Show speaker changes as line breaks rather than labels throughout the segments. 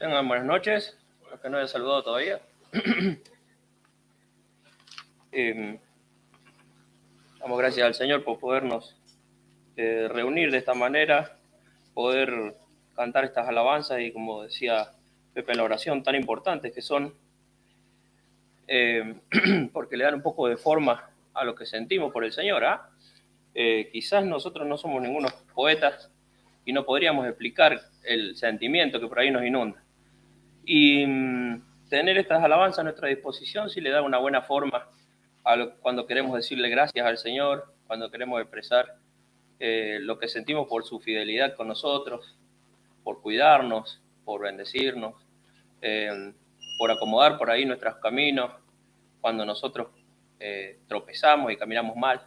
Tengan buenas noches, los que no hayan saludado todavía. Damos gracias al Señor por podernos reunir de esta manera, poder cantar estas alabanzas y, como decía Pepe en la oración, tan importantes que son, porque le dan un poco de forma a lo que sentimos por el Señor. Quizás nosotros no somos ningunos poetas y no podríamos explicar el sentimiento que por ahí nos inunda. Y tener estas alabanzas a nuestra disposición sí le da una buena forma cuando queremos decirle gracias al Señor, cuando queremos expresar lo que sentimos por su fidelidad con nosotros, por cuidarnos, por bendecirnos, por acomodar por ahí nuestros caminos cuando nosotros tropezamos y caminamos mal.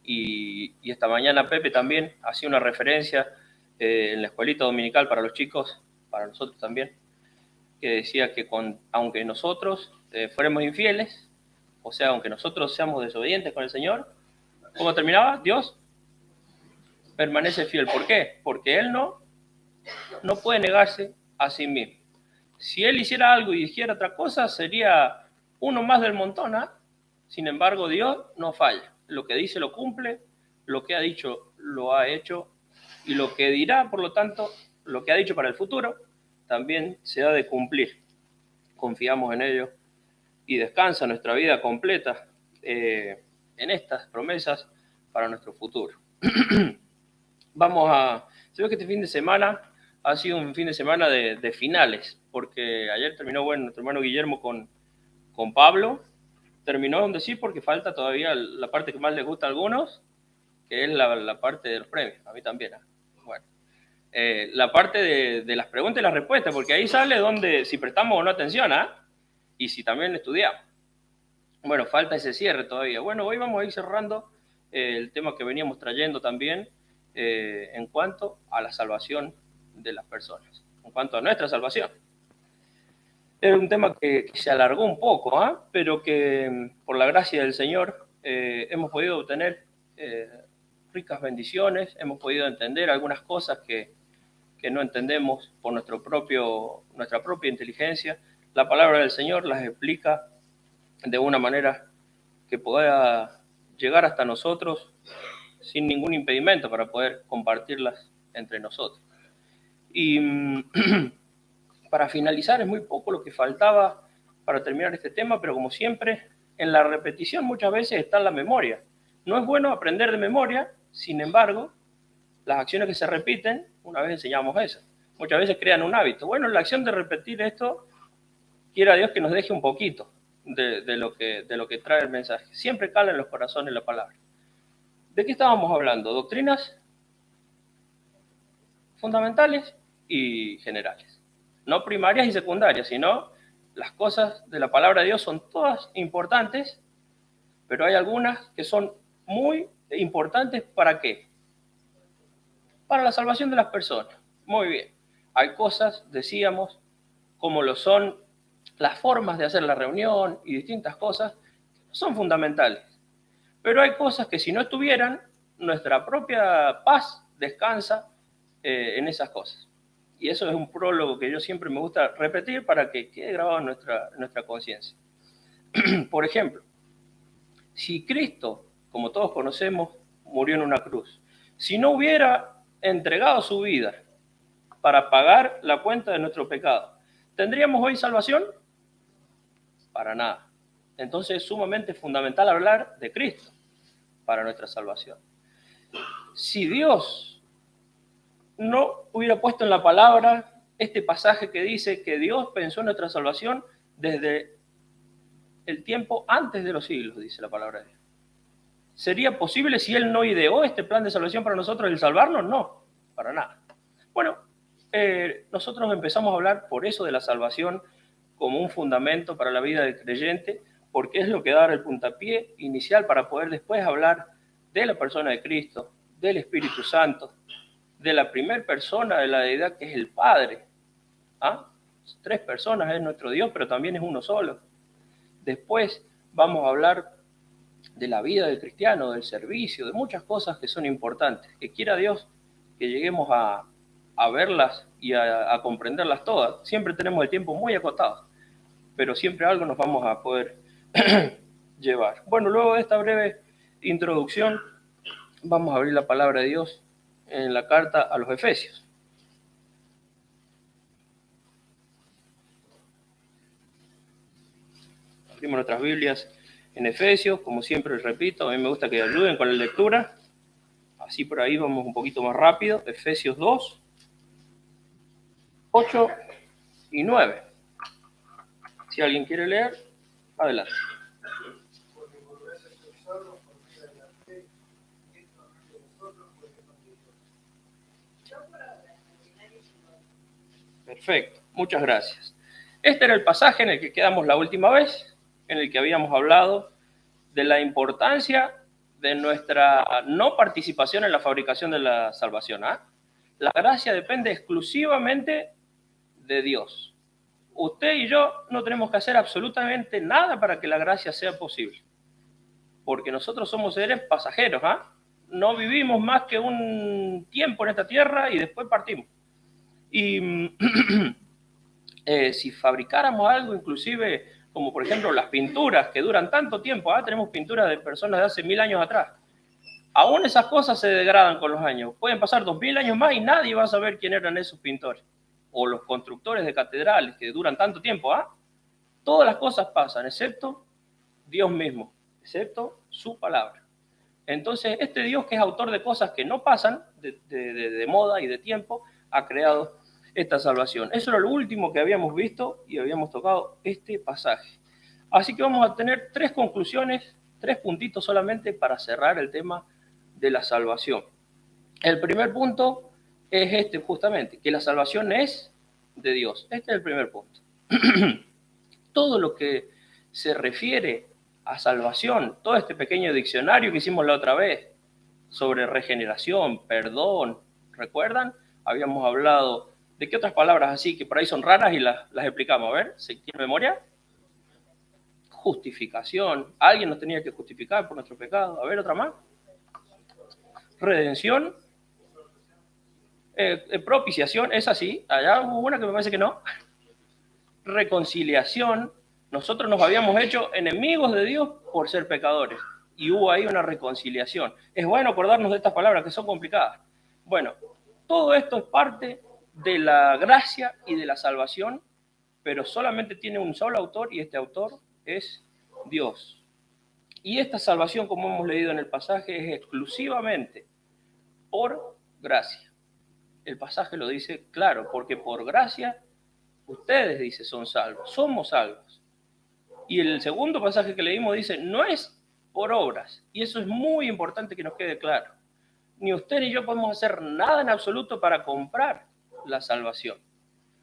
Y esta mañana Pepe también hacía una referencia en la escuelita dominical para los chicos, para nosotros también, que decía que aunque nosotros fuéramos infieles, o sea, aunque nosotros seamos desobedientes con el Señor, ¿cómo terminaba? Dios permanece fiel. ¿Por qué? Porque Él no puede negarse a sí mismo. Si Él hiciera algo y dijera otra cosa, sería uno más del montón. Sin embargo, Dios no falla. Lo que dice lo cumple, lo que ha dicho lo ha hecho, y lo que dirá, por lo tanto, lo que ha dicho para el futuro, también se ha de cumplir. Confiamos en ello y descansa nuestra vida completa en estas promesas para nuestro futuro. Se ve que este fin de semana ha sido un fin de semana de finales, porque ayer terminó, nuestro hermano Guillermo con Pablo, terminó donde sí, porque falta todavía la parte que más les gusta a algunos, que es la parte de los premios, a mí también. Bueno, la parte de las preguntas y las respuestas, porque ahí sale si prestamos o no atención, y si también estudiamos. Bueno, falta ese cierre todavía. Bueno, hoy vamos a ir cerrando el tema que veníamos trayendo también en cuanto a la salvación de las personas, en cuanto a nuestra salvación. Era un tema que se alargó un poco, pero que por la gracia del Señor hemos podido obtener ricas bendiciones, hemos podido entender algunas cosas que no entendemos por nuestra propia inteligencia. La palabra del Señor las explica de una manera que pueda llegar hasta nosotros sin ningún impedimento para poder compartirlas entre nosotros. Y para finalizar, es muy poco lo que faltaba para terminar este tema, pero como siempre, en la repetición muchas veces está la memoria. No es bueno aprender de memoria, sin embargo, las acciones que se repiten, una vez enseñamos eso, muchas veces crean un hábito. Bueno, la acción de repetir esto, quiera Dios que nos deje un poquito de lo que trae el mensaje. Siempre cala en los corazones la palabra. ¿De qué estábamos hablando? Doctrinas fundamentales y generales. No primarias y secundarias, sino las cosas de la palabra de Dios son todas importantes, pero hay algunas que son muy importantes. ¿Para qué? Para la salvación de las personas. Muy bien. Hay cosas, decíamos, como lo son las formas de hacer la reunión y distintas cosas, son fundamentales. Pero hay cosas que si no estuvieran, nuestra propia paz descansa en esas cosas. Y eso es un prólogo que yo siempre me gusta repetir para que quede grabado en nuestra conciencia. Por ejemplo, si Cristo, como todos conocemos, murió en una cruz, si no hubiera entregado su vida para pagar la cuenta de nuestro pecado, ¿tendríamos hoy salvación? Para nada. Entonces es sumamente fundamental hablar de Cristo para nuestra salvación. Si Dios no hubiera puesto en la palabra este pasaje que dice que Dios pensó en nuestra salvación desde el tiempo antes de los siglos, dice la palabra de Dios. ¿Sería posible si Él no ideó este plan de salvación para nosotros el salvarnos? No, para nada. Bueno, nosotros empezamos a hablar por eso de la salvación como un fundamento para la vida del creyente, porque es lo que da el puntapié inicial para poder después hablar de la persona de Cristo, del Espíritu Santo, de la primera persona de la deidad que es el Padre. 3 personas es nuestro Dios, pero también es uno solo. Después vamos a hablar de la vida del cristiano, del servicio, de muchas cosas que son importantes, que quiera Dios que lleguemos a a verlas y a comprenderlas todas. Siempre tenemos el tiempo muy acotado, pero siempre algo nos vamos a poder llevar. Bueno, luego de esta breve introducción, vamos a abrir la palabra de Dios en la carta a los Efesios. Abrimos nuestras Biblias en Efesios, como siempre repito, a mí me gusta que ayuden con la lectura, así por ahí vamos un poquito más rápido. Efesios 2, 8 y 9. Si alguien quiere leer, adelante. Perfecto, muchas gracias. Este era el pasaje en el que quedamos la última vez, en el que habíamos hablado de la importancia de nuestra no participación en la fabricación de la salvación. La gracia depende exclusivamente de Dios. Usted y yo no tenemos que hacer absolutamente nada para que la gracia sea posible, porque nosotros somos seres pasajeros, no vivimos más que un tiempo en esta tierra y después partimos. Y si fabricáramos algo, inclusive como por ejemplo las pinturas que duran tanto tiempo, tenemos pinturas de personas de hace 1000 años atrás, aún esas cosas se degradan con los años, pueden pasar 2000 años más y nadie va a saber quién eran esos pintores, o los constructores de catedrales que duran tanto tiempo, todas las cosas pasan, excepto Dios mismo, excepto su palabra. Entonces, este Dios que es autor de cosas que no pasan, de moda y de tiempo, ha creado esta salvación. Eso era lo último que habíamos visto y habíamos tocado este pasaje. Así que vamos a tener 3 conclusiones, 3 puntitos solamente para cerrar el tema de la salvación. El primer punto es este justamente, que la salvación es de Dios. Este es el primer punto. Todo lo que se refiere a salvación, todo este pequeño diccionario que hicimos la otra vez sobre regeneración, perdón, ¿recuerdan? Habíamos hablado de qué otras palabras así que por ahí son raras y las explicamos. A ver, ¿se tiene memoria? Justificación, alguien nos tenía que justificar por nuestro pecado. A ver, otra más. Redención, propiciación, es así. Allá hubo una que me parece que no. Reconciliación, nosotros nos habíamos hecho enemigos de Dios por ser pecadores y hubo ahí una reconciliación. Es bueno acordarnos de estas palabras que son complicadas. Bueno, todo esto es parte de la gracia y de la salvación, pero solamente tiene un solo autor y este autor es Dios. Y esta salvación, como hemos leído en el pasaje, es exclusivamente por gracia. El pasaje lo dice claro, porque por gracia ustedes, dice, son salvos, somos salvos. Y el segundo pasaje que leímos dice, no es por obras. Y eso es muy importante que nos quede claro. Ni usted ni yo podemos hacer nada en absoluto para comprar la salvación.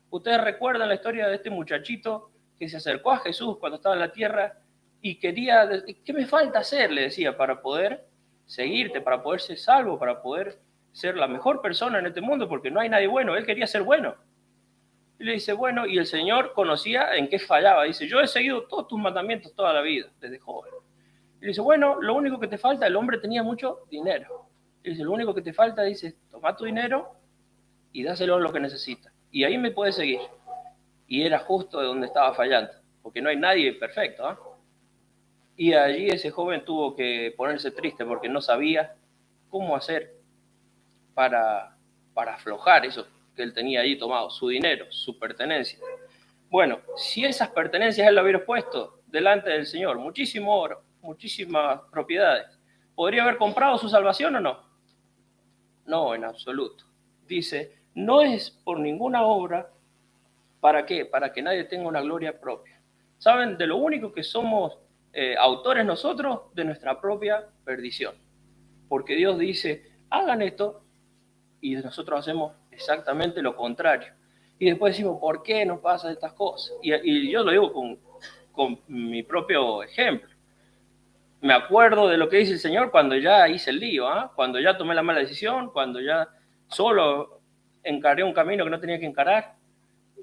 Ustedes recuerdan la historia de este muchachito que se acercó a Jesús cuando estaba en la tierra y quería, ¿qué me falta hacer? Le decía, para poder seguirte, para poder ser salvo, para poder ser la mejor persona en este mundo, porque no hay nadie bueno. Él quería ser bueno. Y le dice, bueno, y el Señor conocía en qué fallaba. Dice, yo he seguido todos tus mandamientos toda la vida, desde joven. Y le dice, bueno, lo único que te falta, el hombre tenía mucho dinero. Y dice, lo único que te falta, dice, toma tu dinero y dáselo a lo que necesita. Y ahí me puedes seguir. Y era justo de donde estaba fallando, porque no hay nadie perfecto. Y allí ese joven tuvo que ponerse triste porque no sabía cómo hacer para aflojar eso que él tenía ahí tomado, su dinero, su pertenencia. Bueno, si esas pertenencias él lo hubiera puesto delante del Señor, muchísimo oro, muchísimas propiedades, ¿podría haber comprado su salvación o no? No, en absoluto. Dice, no es por ninguna obra, ¿para qué? Para que nadie tenga una gloria propia. ¿Saben? De lo único que somos autores nosotros, de nuestra propia perdición. Porque Dios dice, hagan esto, y nosotros hacemos exactamente lo contrario. Y después decimos, ¿por qué nos pasan estas cosas? Y yo lo digo con mi propio ejemplo. Me acuerdo de lo que dice el Señor cuando ya hice el lío, cuando ya tomé la mala decisión, cuando ya solo encaré un camino que no tenía que encarar,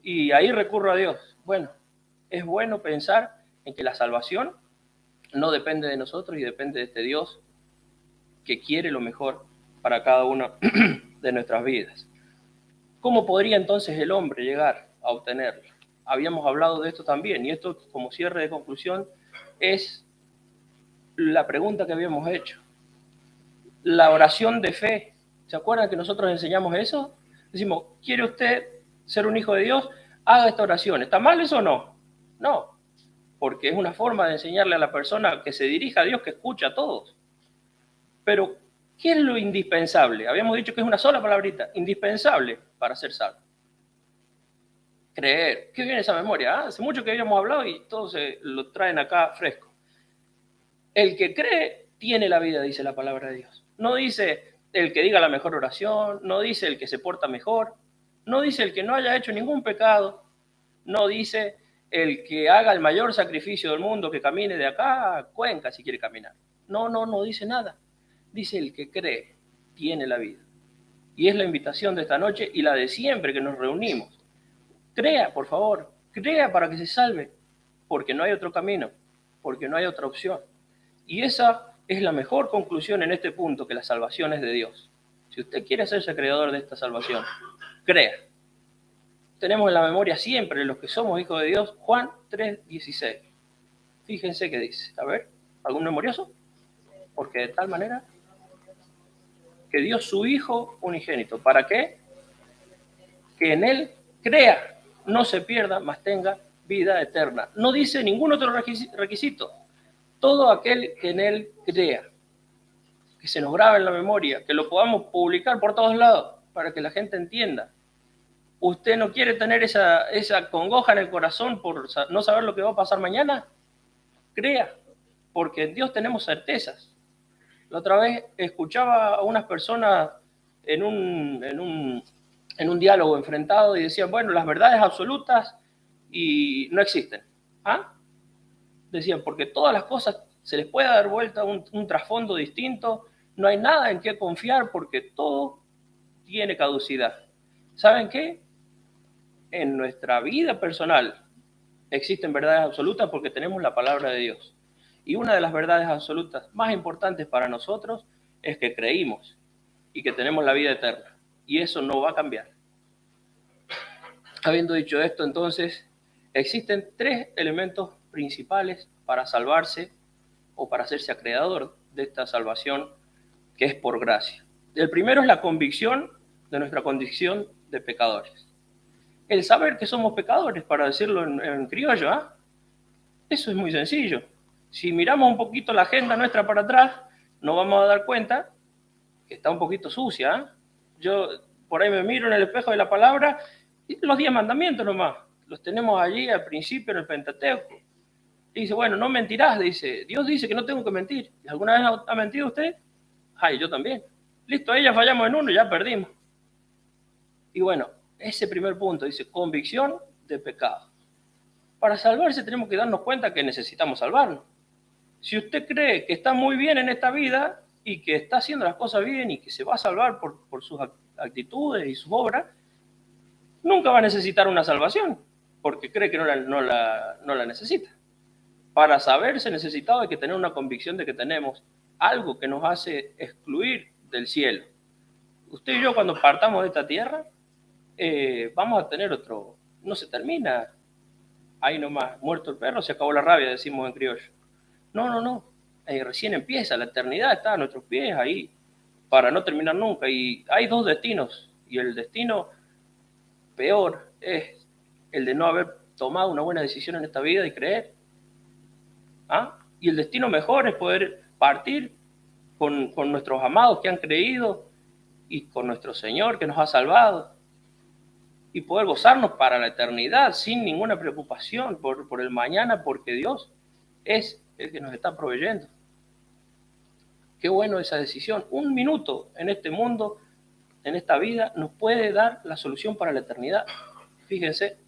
y ahí recurro a Dios. Bueno, es bueno pensar en que la salvación no depende de nosotros y depende de este Dios que quiere lo mejor para cada una de nuestras vidas. ¿Cómo podría entonces el hombre llegar a obtenerlo? Habíamos hablado de esto también, y esto como cierre de conclusión es la pregunta que habíamos hecho. La oración de fe. ¿Se acuerdan que nosotros enseñamos eso? Decimos, ¿quiere usted ser un hijo de Dios? Haga esta oración. ¿Está mal eso o no? No, porque es una forma de enseñarle a la persona que se dirija a Dios, que escucha a todos. Pero, ¿qué es lo indispensable? Habíamos dicho que es una sola palabrita, indispensable para ser salvo. Creer. ¿Qué viene esa memoria? Hace mucho que habíamos hablado y todos se lo traen acá fresco. El que cree tiene la vida, dice la palabra de Dios. No dice el que diga la mejor oración, no dice el que se porta mejor, no dice el que no haya hecho ningún pecado, no dice el que haga el mayor sacrificio del mundo, que camine de acá a Cuenca si quiere caminar. No dice nada. Dice el que cree tiene la vida. Y es la invitación de esta noche y la de siempre que nos reunimos. Crea, por favor, crea para que se salve, porque no hay otro camino, porque no hay otra opción. Y esa es la mejor conclusión en este punto, que la salvación es de Dios. Si usted quiere hacerse creador de esta salvación, crea. Tenemos en la memoria siempre, los que somos hijos de Dios, Juan 3:16. Fíjense qué dice. A ver, ¿algún memorioso? Porque de tal manera que dio su Hijo unigénito. ¿Para qué? Que en Él crea, no se pierda, mas tenga vida eterna. No dice ningún otro requisito. Todo aquel que en Él crea, que se nos grabe en la memoria, que lo podamos publicar por todos lados, para que la gente entienda. ¿Usted no quiere tener esa congoja en el corazón por no saber lo que va a pasar mañana? Crea, porque en Dios tenemos certezas. La otra vez escuchaba a unas personas en un diálogo enfrentado y decían, bueno, las verdades absolutas y no existen. ¿Ah? Decían, porque todas las cosas se les puede dar vuelta un trasfondo distinto, no hay nada en qué confiar porque todo tiene caducidad. ¿Saben qué? En nuestra vida personal existen verdades absolutas porque tenemos la palabra de Dios. Y una de las verdades absolutas más importantes para nosotros es que creímos y que tenemos la vida eterna. Y eso no va a cambiar. Habiendo dicho esto, entonces, existen tres elementos principales para salvarse o para hacerse acreedor de esta salvación que es por gracia. El primero es la convicción de nuestra condición de pecadores. El saber que somos pecadores, para decirlo en criollo, ¿eh? Eso es muy sencillo. Si miramos un poquito la agenda nuestra para atrás, nos vamos a dar cuenta que está un poquito sucia. ¿Eh? Yo por ahí me miro en el espejo de la palabra y los 10 mandamientos nomás. Los tenemos allí al principio en el Pentateuco. Y dice, bueno, no mentirás, dice. Dios dice que no tengo que mentir. ¿Alguna vez ha mentido usted? Ay, yo también. Listo, ahí ya fallamos en uno y ya perdimos. Y bueno, ese primer punto dice, convicción de pecado. Para salvarse tenemos que darnos cuenta que necesitamos salvarnos. Si usted cree que está muy bien en esta vida y que está haciendo las cosas bien y que se va a salvar por sus actitudes y sus obras, nunca va a necesitar una salvación, porque cree que no la necesita. Para saberse necesitado hay que tener una convicción de que tenemos algo que nos hace excluir del cielo. Usted y yo cuando partamos de esta tierra, vamos a tener otro, no se termina ahí nomás, muerto el perro, se acabó la rabia, decimos en criollo. No, recién empieza, la eternidad está a nuestros pies ahí, para no terminar nunca. Y hay dos destinos, y el destino peor es el de no haber tomado una buena decisión en esta vida y creer. ¿Ah? Y el destino mejor es poder partir con nuestros amados que han creído y con nuestro Señor que nos ha salvado y poder gozarnos para la eternidad sin ninguna preocupación por el mañana, porque Dios es el que nos está proveyendo. Qué bueno esa decisión. Un minuto en este mundo, en esta vida, nos puede dar la solución para la eternidad. Fíjense.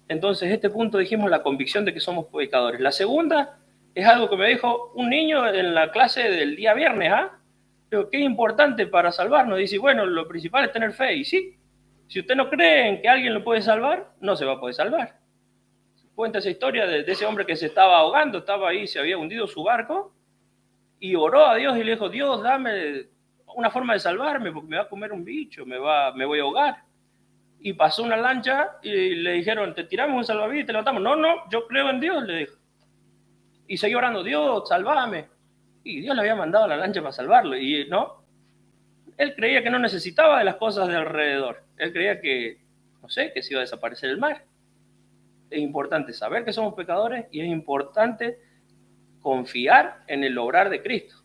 Entonces, este punto dijimos la convicción de que somos pecadores. La segunda es algo que me dijo un niño en la clase del día viernes. Pero qué importante para salvarnos. Dice, bueno, lo principal es tener fe. Y sí, si usted no cree en que alguien lo puede salvar, no se va a poder salvar. Cuenta esa historia de ese hombre que se estaba ahogando, estaba ahí, se había hundido su barco y oró a Dios y le dijo, Dios, dame una forma de salvarme porque me va a comer un bicho, me voy a ahogar. y pasó una lancha y le dijeron, te tiramos un salvavidas y te levantamos. No, no, yo creo en Dios, le dijo. Y siguió orando, Dios, salvame. Y Dios le había mandado a la lancha para salvarlo. Y no, él creía que no necesitaba de las cosas de alrededor. Él creía que, no sé, que se iba a desaparecer el mar. Es importante saber que somos pecadores y es importante confiar en el obrar de Cristo.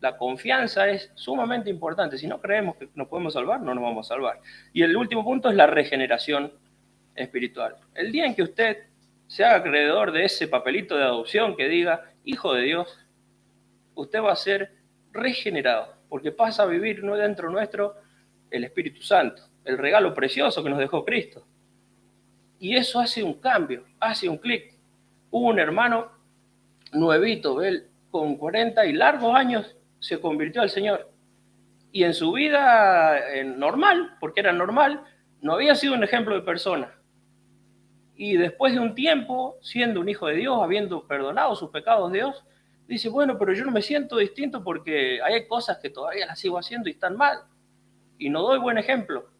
La confianza es sumamente importante. Si no creemos que nos podemos salvar, no nos vamos a salvar. Y el último punto es la regeneración espiritual. El día en que usted se haga acreedor de ese papelito de adopción que diga hijo de Dios, usted va a ser regenerado, porque pasa a vivir dentro nuestro el Espíritu Santo, el regalo precioso que nos dejó Cristo. Y eso hace un cambio, hace un clic. Hubo un hermano nuevito, él con 40 y largos años se convirtió al Señor. Y en su vida normal, porque era normal, no había sido un ejemplo de persona. Y después de un tiempo, siendo un hijo de Dios, habiendo perdonado sus pecados Dios, dice, bueno, pero yo no me siento distinto porque hay cosas que todavía las sigo haciendo y están mal. Y no doy buen ejemplo.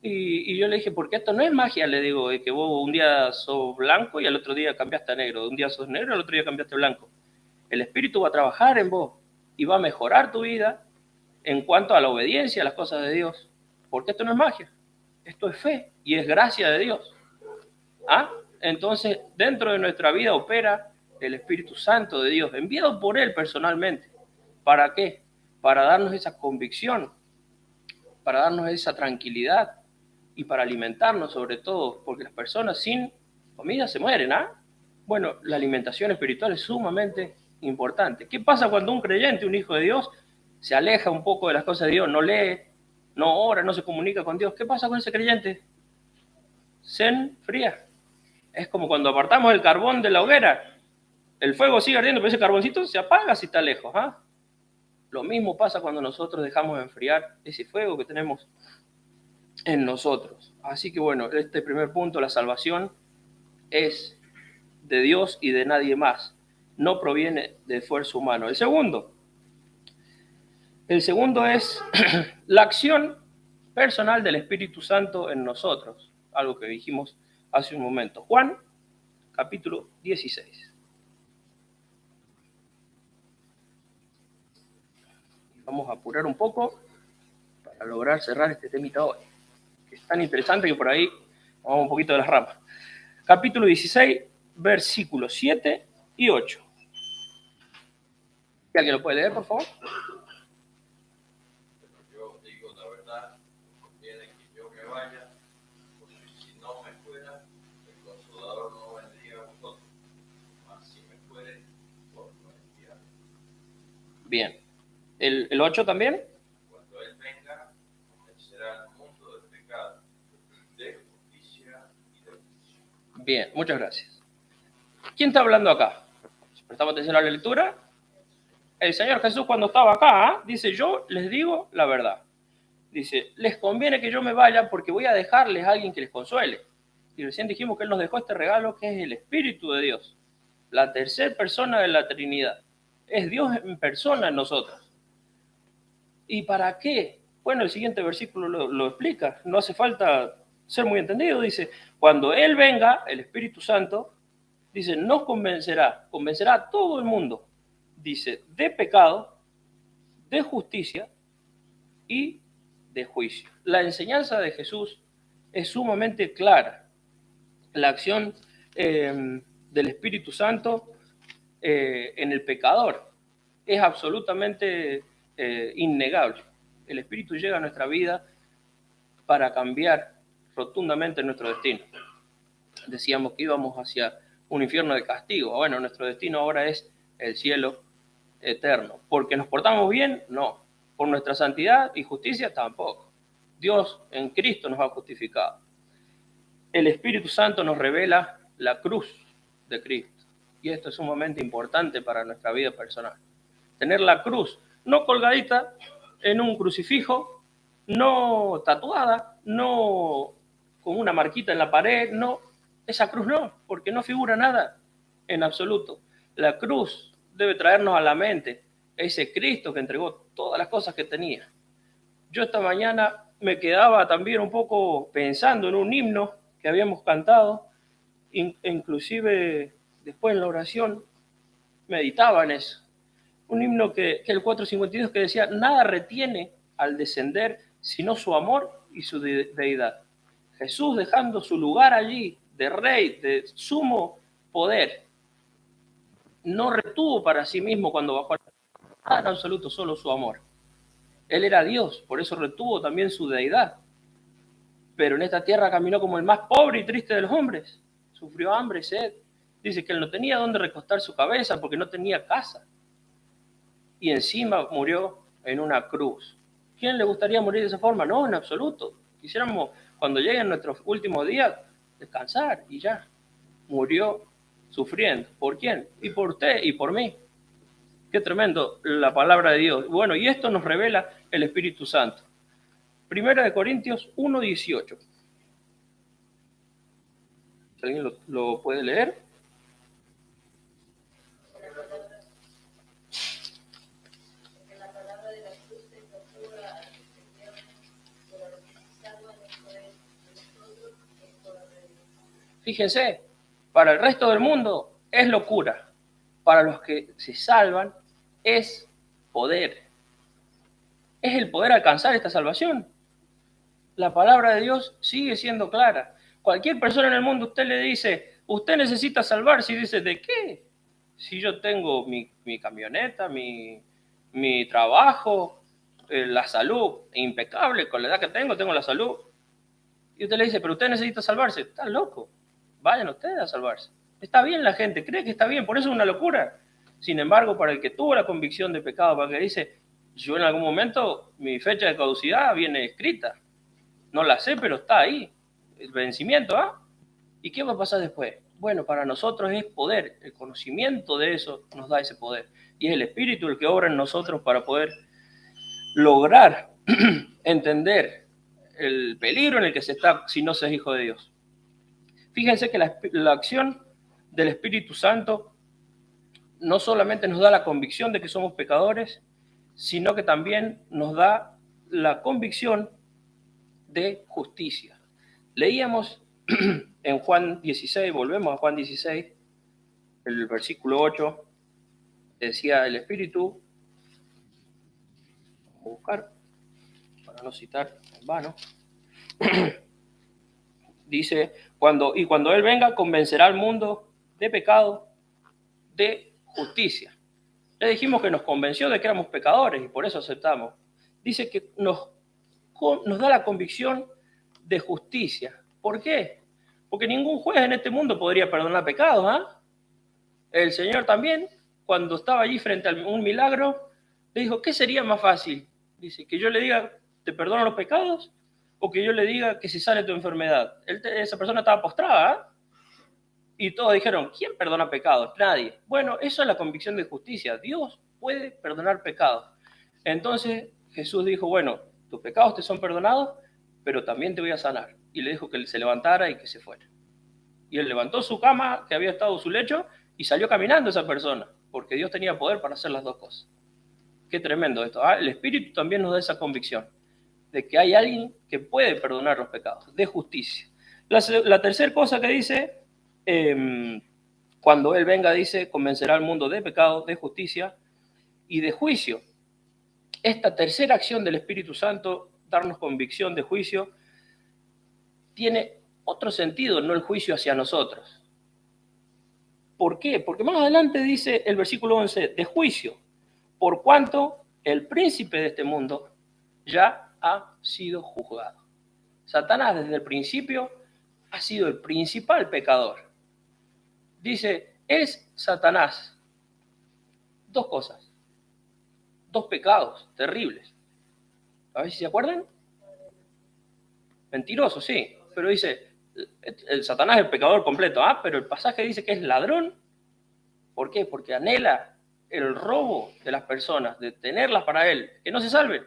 Y yo le dije, porque esto no es magia, le digo, de que vos un día sos blanco y al otro día cambiaste a negro, un día sos negro y al otro día cambiaste a blanco. El Espíritu va a trabajar en vos y va a mejorar tu vida en cuanto a la obediencia a las cosas de Dios. Porque esto no es magia, esto es fe y es gracia de Dios. ¿Ah? Entonces, dentro de nuestra vida opera el Espíritu Santo de Dios, enviado por Él personalmente. ¿Para qué? Para darnos esa convicción, para darnos esa tranquilidad y para alimentarnos sobre todo, porque las personas sin comida se mueren, ¿ah? Bueno, la alimentación espiritual es sumamente importante. ¿Qué pasa cuando un creyente, un hijo de Dios, se aleja un poco de las cosas de Dios, no lee, no ora, no se comunica con Dios? ¿Qué pasa con ese creyente? Se enfría. Es como cuando apartamos el carbón de la hoguera. El fuego sigue ardiendo, pero ese carboncito se apaga si está lejos. ¿Ah? Lo mismo pasa cuando nosotros dejamos de enfriar ese fuego que tenemos en nosotros. Así que bueno, este primer punto, la salvación, es de Dios y de nadie más. No proviene de esfuerzo humano. El segundo es la acción personal del Espíritu Santo en nosotros. Algo que dijimos hace un momento. Juan, capítulo 16. Vamos a apurar un poco para lograr cerrar este temita hoy, que es tan interesante que por ahí vamos un poquito de las ramas. Capítulo 16, versículos 7 y 8. ¿Alguien lo puede leer, por favor?
Yo digo la verdad, conviene que yo me vaya, porque si no me fuera, el Consolador no vendría a vosotros, mas si me fuere, os lo enviaré.
Bien. ¿El 8 también?
Cuando Él venga, convencerá al mundo del pecado, de justicia y de juicio.
Bien, muchas gracias. ¿Quién está hablando acá? Si prestamos atención a la lectura, el Señor Jesús cuando estaba acá, dice, yo les digo la verdad. Dice, les conviene que yo me vaya porque voy a dejarles a alguien que les consuele. Y recién dijimos que Él nos dejó este regalo que es el Espíritu de Dios, la tercera persona de la Trinidad. Es Dios en persona en nosotros. ¿Y para qué? Bueno, el siguiente versículo lo explica. No hace falta ser muy entendido. Dice, cuando Él venga, el Espíritu Santo, dice, nos convencerá a todo el mundo. Dice, de pecado, de justicia y de juicio. La enseñanza de Jesús es sumamente clara. La acción del Espíritu Santo en el pecador es absolutamente innegable. El Espíritu llega a nuestra vida para cambiar rotundamente nuestro destino. Decíamos que íbamos hacia un infierno de castigo. Bueno, nuestro destino ahora es el cielo eterno. ¿Porque nos portamos bien? No. ¿Por nuestra santidad y justicia? Tampoco. Dios en Cristo nos ha justificado. El Espíritu Santo nos revela la cruz de Cristo. Y esto es sumamente importante para nuestra vida personal. Tener la cruz no colgadita en un crucifijo, no tatuada, no con una marquita en la pared, no. Esa cruz no, porque no figura nada en absoluto. La cruz debe traernos a la mente ese Cristo que entregó todas las cosas que tenía. Yo esta mañana me quedaba también un poco pensando en un himno que habíamos cantado, inclusive después en la oración meditaba en eso. Un himno que el 452 que decía, nada retiene al descender sino su amor y su deidad. Jesús dejando su lugar allí de rey, de sumo poder, no retuvo para sí mismo cuando bajó nada en absoluto, solo su amor. Él era Dios, por eso retuvo también su deidad. Pero en esta tierra caminó como el más pobre y triste de los hombres. Sufrió hambre, sed. Dice que él no tenía dónde recostar su cabeza porque no tenía casa. Y encima murió en una cruz. ¿Quién le gustaría morir de esa forma? No, en absoluto. Quisiéramos, cuando lleguen nuestros últimos días, descansar y ya. Murió sufriendo. ¿Por quién? Y por usted y por mí. Qué tremendo la palabra de Dios. Bueno, y esto nos revela el Espíritu Santo. Primera de Corintios 1:18. Si alguien lo puede leer. Fíjense, para el resto del mundo es locura. Para los que se salvan es poder. Es el poder alcanzar esta salvación. La palabra de Dios sigue siendo clara. Cualquier persona en el mundo, usted le dice, usted necesita salvarse, y dice, ¿de qué? Si yo tengo mi camioneta, mi trabajo, la salud impecable, con la edad que tengo la salud. Y usted le dice, pero usted necesita salvarse. Está loco. Vayan ustedes a salvarse. Está bien la gente, cree que está bien, por eso es una locura. Sin embargo, para el que tuvo la convicción de pecado, para el que dice, yo en algún momento, mi fecha de caducidad viene escrita. No la sé, pero está ahí. El vencimiento, ¿ah? ¿Y qué va a pasar después? Bueno, para nosotros es poder. El conocimiento de eso nos da ese poder. Y es el Espíritu el que obra en nosotros para poder lograr entender el peligro en el que se está si no se es hijo de Dios. Fíjense que la acción del Espíritu Santo no solamente nos da la convicción de que somos pecadores, sino que también nos da la convicción de justicia. Leíamos en Juan 16, volvemos a Juan 16, el versículo 8, decía el Espíritu, vamos a buscar, para no citar en vano, dice, cuando Él venga, convencerá al mundo de pecado, de justicia. Ya dijimos que nos convenció de que éramos pecadores y por eso aceptamos. Dice que nos da la convicción de justicia. ¿Por qué? Porque ningún juez en este mundo podría perdonar pecados, ¿ah? El Señor también, cuando estaba allí frente a un milagro, le dijo, ¿qué sería más fácil? Dice, que yo le diga, ¿te perdono los pecados? O que yo le diga que se sane tu enfermedad. Esa persona estaba postrada, ¿ah? Y todos dijeron, ¿quién perdona pecados? Nadie. Bueno, eso es la convicción de justicia. Dios puede perdonar pecados. Entonces Jesús dijo, bueno, tus pecados te son perdonados, pero también te voy a sanar. Y le dijo que él se levantara y que se fuera. Y él levantó su cama, que había estado su lecho, y salió caminando esa persona, porque Dios tenía poder para hacer las dos cosas. Qué tremendo esto. El Espíritu también nos da esa convicción de que hay alguien que puede perdonar los pecados, de justicia. La tercera cosa que dice, cuando Él venga, dice, convencerá al mundo de pecado, de justicia y de juicio. Esta tercera acción del Espíritu Santo, darnos convicción de juicio, tiene otro sentido, no el juicio hacia nosotros. ¿Por qué? Porque más adelante dice el versículo 11, de juicio, por cuanto el príncipe de este mundo ya ha sido juzgado. Satanás desde el principio ha sido el principal pecador. Dice, es Satanás. Dos cosas, dos pecados terribles. A ver si se acuerdan. Mentiroso, sí, pero dice, el Satanás es el pecador completo, pero el pasaje dice que es ladrón. ¿Por qué? Porque anhela el robo de las personas, de tenerlas para él, que no se salven.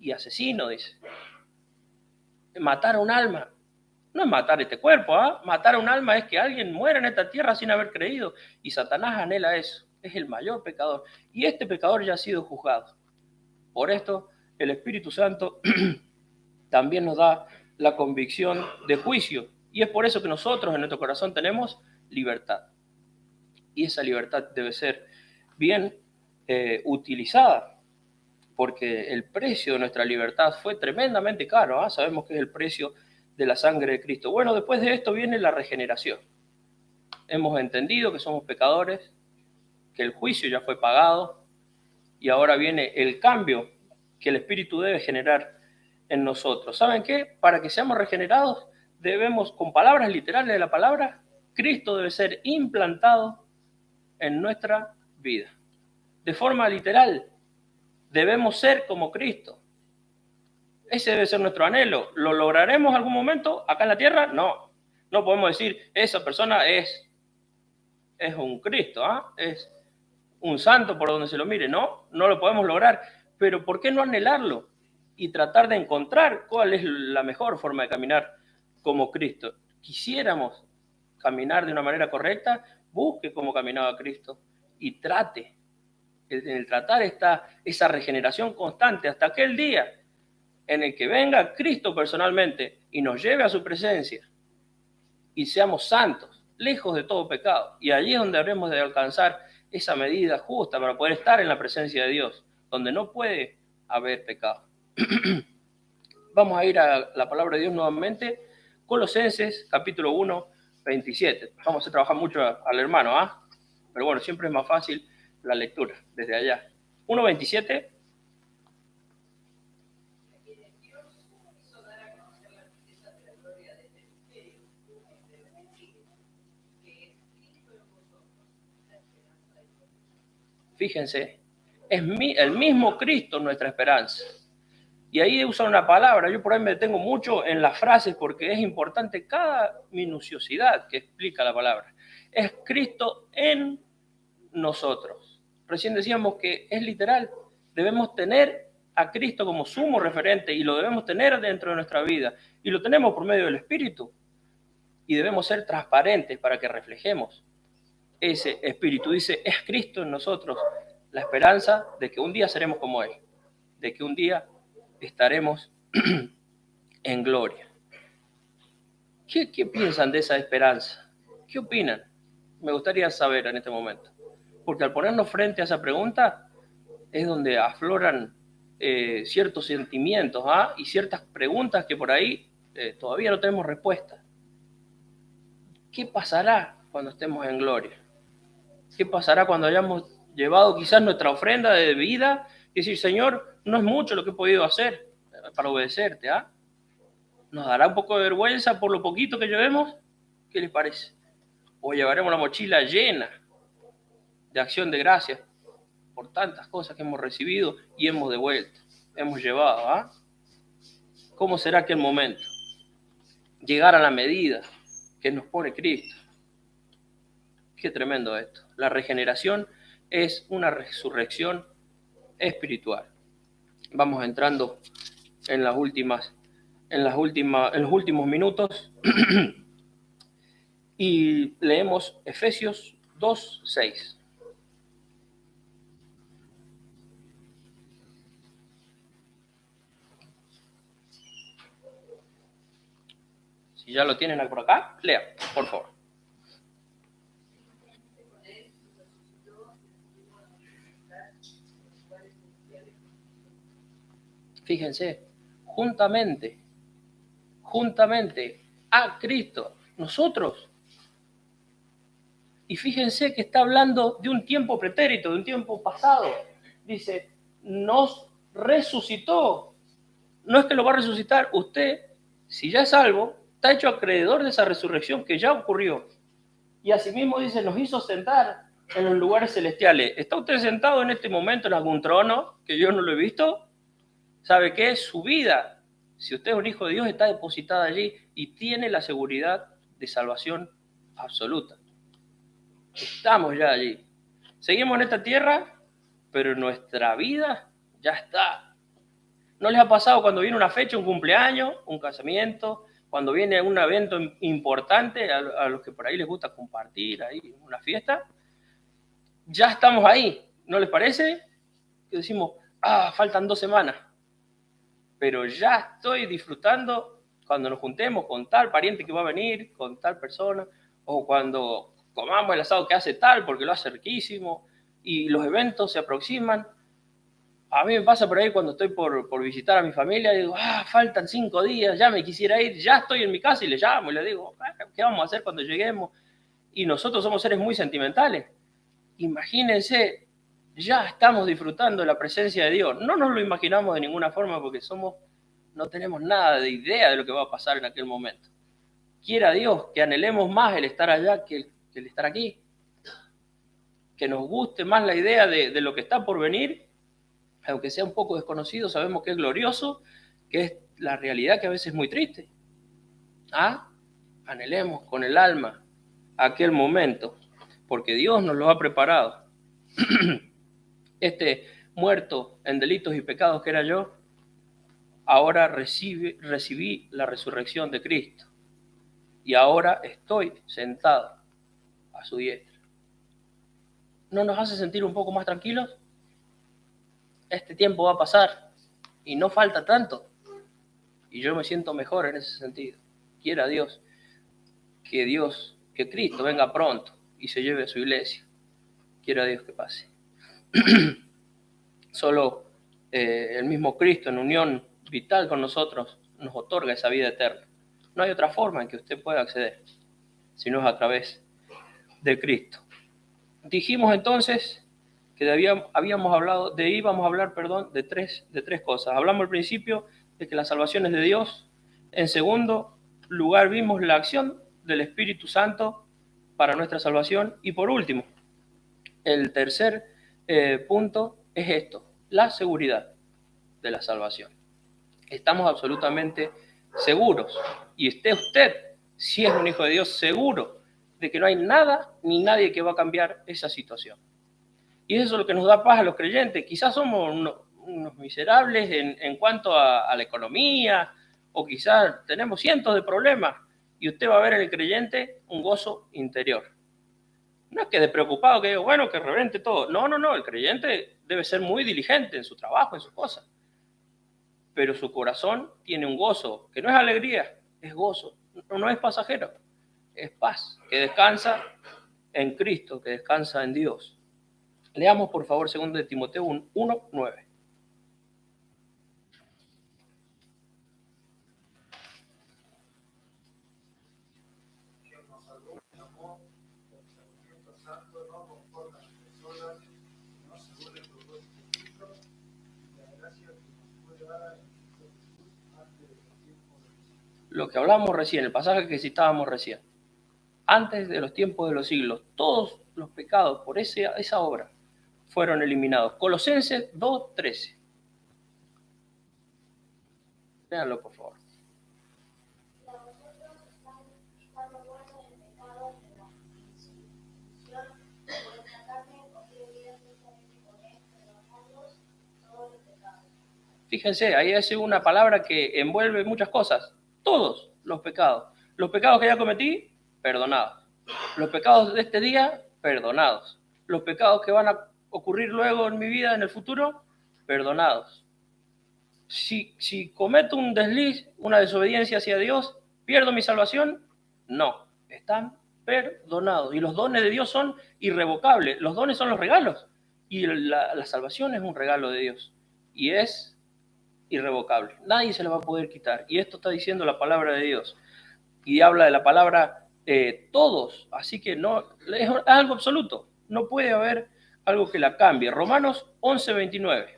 Y asesino, dice. Matar a un alma. No es matar este cuerpo, matar a un alma es que alguien muera en esta tierra sin haber creído. Y Satanás anhela eso. Es el mayor pecador. Y este pecador ya ha sido juzgado. Por esto, el Espíritu Santo también nos da la convicción de juicio. Y es por eso que nosotros en nuestro corazón tenemos libertad. Y esa libertad debe ser bien utilizada, porque el precio de nuestra libertad fue tremendamente caro. ¿Ah? Sabemos que es el precio de la sangre de Cristo. Bueno, después de esto viene la regeneración. Hemos entendido que somos pecadores, que el juicio ya fue pagado, y ahora viene el cambio que el Espíritu debe generar en nosotros. ¿Saben qué? Para que seamos regenerados, debemos, con palabras literales de la palabra, Cristo debe ser implantado en nuestra vida. De forma literal, debemos ser como Cristo. Ese debe ser nuestro anhelo. ¿Lo lograremos en algún momento acá en la tierra? No. No podemos decir, esa persona es un Cristo, ¿ah? Es un santo por donde se lo mire. No, no lo podemos lograr. Pero ¿por qué no anhelarlo? Y tratar de encontrar cuál es la mejor forma de caminar como Cristo. Quisiéramos caminar de una manera correcta, busque cómo caminaba Cristo y trate. En el tratar está esa regeneración constante hasta aquel día en el que venga Cristo personalmente y nos lleve a su presencia y seamos santos, lejos de todo pecado. Y allí es donde habremos de alcanzar esa medida justa para poder estar en la presencia de Dios, donde no puede haber pecado. Vamos a ir a la palabra de Dios nuevamente, Colosenses capítulo 1, 27. Vamos a trabajar mucho al hermano, ¿ah? Pero bueno, siempre es más fácil la lectura desde allá. 1:27. Fíjense, es el mismo Cristo nuestra esperanza. Y ahí usan una palabra, yo por ahí me detengo mucho en las frases porque es importante cada minuciosidad que explica la palabra. Es Cristo en nosotros. Recién decíamos que es literal, debemos tener a Cristo como sumo referente y lo debemos tener dentro de nuestra vida. Y lo tenemos por medio del Espíritu. Y debemos ser transparentes para que reflejemos ese Espíritu. Dice, es Cristo en nosotros, la esperanza de que un día seremos como Él, de que un día estaremos en gloria. ¿Qué piensan de esa esperanza? ¿Qué opinan? Me gustaría saber en este momento. Porque al ponernos frente a esa pregunta es donde afloran ciertos sentimientos y ciertas preguntas que por ahí todavía no tenemos respuesta. ¿Qué pasará cuando estemos en gloria? ¿Qué pasará cuando hayamos llevado quizás nuestra ofrenda de vida y decir, Señor, no es mucho lo que he podido hacer para obedecerte, ¿ah? ¿Nos dará un poco de vergüenza por lo poquito que llevemos? ¿Qué les parece? ¿O llevaremos la mochila llena de acción de gracias por tantas cosas que hemos recibido y hemos devuelto, hemos llevado, ¿ah? ¿Cómo será aquel momento? Llegar a la medida que nos pone Cristo. Qué tremendo esto. La regeneración es una resurrección espiritual. Vamos entrando en los últimos minutos y leemos Efesios 2:6. Si ya lo tienen por acá, lean, por favor. Fíjense, juntamente a Cristo, nosotros. Y fíjense que está hablando de un tiempo pretérito, de un tiempo pasado. Dice, nos resucitó. No es que lo va a resucitar. Usted, si ya es salvo, está hecho acreedor de esa resurrección que ya ocurrió. Y asimismo dice, nos hizo sentar en los lugares celestiales. ¿Está usted sentado en este momento en algún trono que yo no lo he visto? ¿Sabe qué? Su vida, si usted es un hijo de Dios, está depositada allí y tiene la seguridad de salvación absoluta. Estamos ya allí. Seguimos en esta tierra, pero nuestra vida ya está. ¿No les ha pasado cuando viene una fecha, un cumpleaños, un casamiento, cuando viene un evento importante a los que por ahí les gusta compartir ahí una fiesta? Ya estamos ahí, ¿no les parece? Que decimos, faltan 2 semanas. pero ya estoy disfrutando cuando nos juntemos con tal pariente que va a venir, con tal persona, o cuando comamos el asado que hace tal, porque lo hace riquísimo, y los eventos se aproximan. A mí me pasa por ahí cuando estoy por visitar a mi familia, y digo, faltan 5 días, ya me quisiera ir, ya estoy en mi casa y le llamo y le digo, ¿qué vamos a hacer cuando lleguemos? Y nosotros somos seres muy sentimentales. Imagínense, ya estamos disfrutando de la presencia de Dios. No nos lo imaginamos de ninguna forma porque no tenemos nada de idea de lo que va a pasar en aquel momento. Quiera Dios que anhelemos más el estar allá que el estar aquí. Que nos guste más la idea de lo que está por venir, aunque sea un poco desconocido, sabemos que es glorioso, que es la realidad que a veces es muy triste. Anhelemos con el alma aquel momento, porque Dios nos lo ha preparado. Este muerto en delitos y pecados que era yo, ahora recibí la resurrección de Cristo y ahora estoy sentado a su diestra. ¿No nos hace sentir un poco más tranquilos? Este tiempo va a pasar y no falta tanto. Y yo me siento mejor en ese sentido. Quiera Dios, que Cristo venga pronto y se lleve a su iglesia. Quiera Dios que pase. Solo el mismo Cristo en unión vital con nosotros nos otorga esa vida eterna. No hay otra forma en que usted pueda acceder, sino es a través de Cristo. Dijimos entonces que íbamos a hablar de tres cosas. Hablamos al principio de que la salvación es de Dios. En segundo lugar vimos la acción del Espíritu Santo para nuestra salvación. Y por último, el tercer punto es esto, la seguridad de la salvación. Estamos absolutamente seguros, y esté usted, si es un hijo de Dios, seguro de que no hay nada ni nadie que va a cambiar esa situación. Y eso es lo que nos da paz a los creyentes. Quizás somos unos miserables en cuanto a la economía, o quizás tenemos cientos de problemas, y usted va a ver en el creyente un gozo interior. No es que de preocupado que bueno, que revente todo. No, el creyente debe ser muy diligente en su trabajo, en sus cosas. Pero su corazón tiene un gozo, que no es alegría, es gozo. No es pasajero, es paz, que descansa en Cristo, que descansa en Dios. Leamos por favor 2 de Timoteo 1:9. Lo que hablamos recién, el pasaje que citábamos recién. Antes de los tiempos de los siglos, todos los pecados por esa obra fueron eliminados. Colosenses 2:13. Véanlo, por favor. Fíjense, ahí hace una palabra que envuelve muchas cosas. Todos los pecados. Los pecados que ya cometí, perdonados. Los pecados de este día, perdonados. Los pecados que van a ocurrir luego en mi vida, en el futuro, perdonados. Si cometo un desliz, una desobediencia hacia Dios, ¿pierdo mi salvación? No, están perdonados. Y los dones de Dios son irrevocables. Los dones son los regalos. Y la salvación es un regalo de Dios. Y es irrevocable. Nadie se lo va a poder quitar. Y esto está diciendo la palabra de Dios. Y habla de la palabra todos. Así que no es algo absoluto. No puede haber algo que la cambie. Romanos 11:29.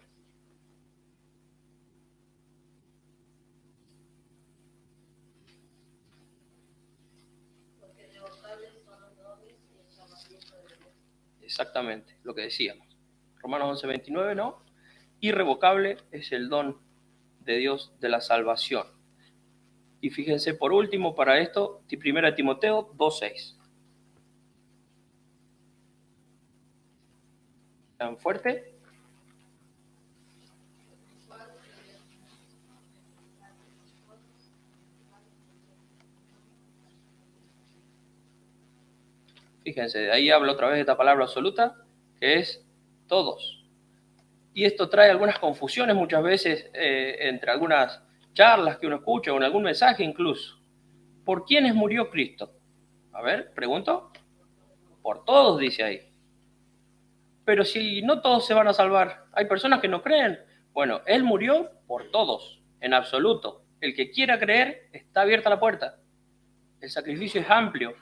Exactamente, lo que decíamos. Romanos 11:29, ¿no? Irrevocable es el don de Dios de la salvación. Y fíjense, por último, para esto, 1 Timoteo 2:6. ¿Tan fuerte? Fíjense, de ahí habla otra vez esta palabra absoluta, que es todos. y esto trae algunas confusiones muchas veces entre algunas charlas que uno escucha o en algún mensaje incluso. ¿Por quiénes murió Cristo? A ver, pregunto. Por todos, dice ahí. Pero si no todos se van a salvar, hay personas que no creen. Bueno, Él murió por todos, en absoluto. El que quiera creer, está abierta la puerta. El sacrificio es amplio.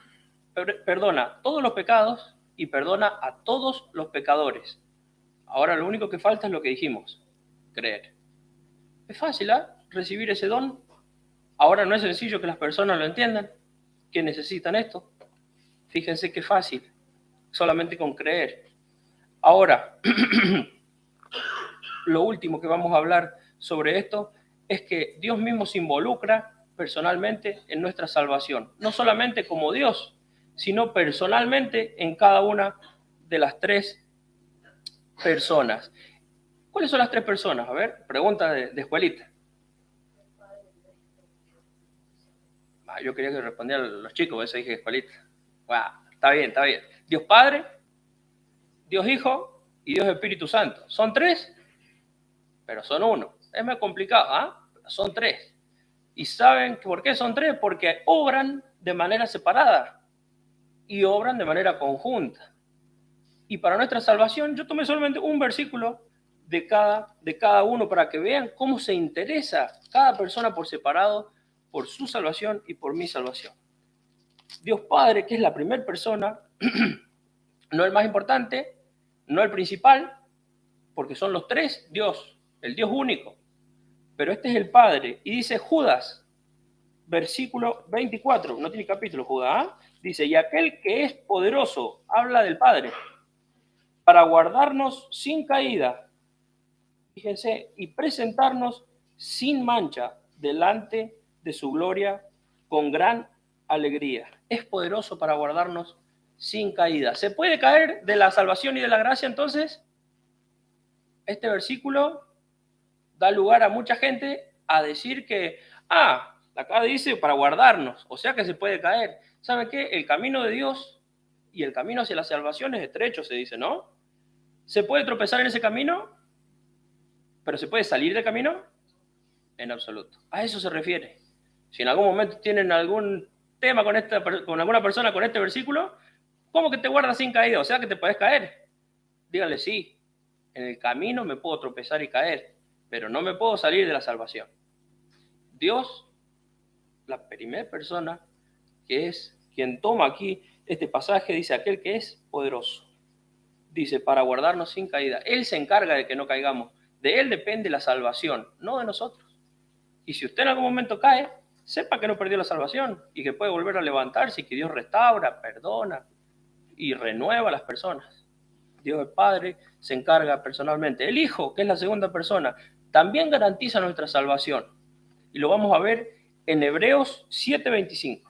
Perdona todos los pecados y perdona a todos los pecadores. Ahora lo único que falta es lo que dijimos, creer. Es fácil, ¿eh? Recibir ese don. Ahora no es sencillo que las personas lo entiendan, que necesitan esto. Fíjense qué fácil, solamente con creer. Ahora, lo último que vamos a hablar sobre esto es que Dios mismo se involucra personalmente en nuestra salvación. No solamente como Dios, sino personalmente en cada una de las tres personas. ¿Cuáles son las tres personas? A ver, pregunta de escuelita. Yo quería que respondieran los chicos, eso dije escuelita. Está bien, está bien. Dios Padre, Dios Hijo y Dios Espíritu Santo. Son tres, pero son uno. Es más complicado, ¿ah? Son tres. ¿Y saben por qué son tres? Porque obran de manera separada y obran de manera conjunta. Y para nuestra salvación, yo tomé solamente un versículo de cada uno para que vean cómo se interesa cada persona por separado por su salvación y por mi salvación. Dios Padre, que es la primera persona, no el más importante, no el principal, porque son los tres Dios, el Dios único. Pero este es el Padre. Y dice Judas, versículo 24, no tiene capítulo Judas, ¿eh? Dice, y aquel que es poderoso, habla del Padre, para guardarnos sin caída, fíjense, y presentarnos sin mancha delante de su gloria con gran alegría. Es poderoso para guardarnos sin caída. ¿Se puede caer de la salvación y de la gracia entonces? Este versículo da lugar a mucha gente a decir que, acá dice para guardarnos, o sea que se puede caer. ¿Saben qué? El camino de Dios y el camino hacia la salvación es estrecho, se dice, ¿no? ¿Se puede tropezar en ese camino? ¿Pero se puede salir del camino? En absoluto. A eso se refiere. Si en algún momento tienen algún tema con alguna persona con este versículo, ¿cómo que te guardas sin caída? O sea que te puedes caer. Díganle, sí, en el camino me puedo tropezar y caer, pero no me puedo salir de la salvación. Dios, la primera persona, que es quien toma aquí este pasaje, dice aquel que es poderoso. Dice, para guardarnos sin caída. Él se encarga de que no caigamos. De Él depende la salvación, no de nosotros. Y si usted en algún momento cae, sepa que no perdió la salvación y que puede volver a levantarse y que Dios restaura, perdona y renueva a las personas. Dios el Padre se encarga personalmente. El Hijo, que es la segunda persona, también garantiza nuestra salvación. Y lo vamos a ver en Hebreos 7:25.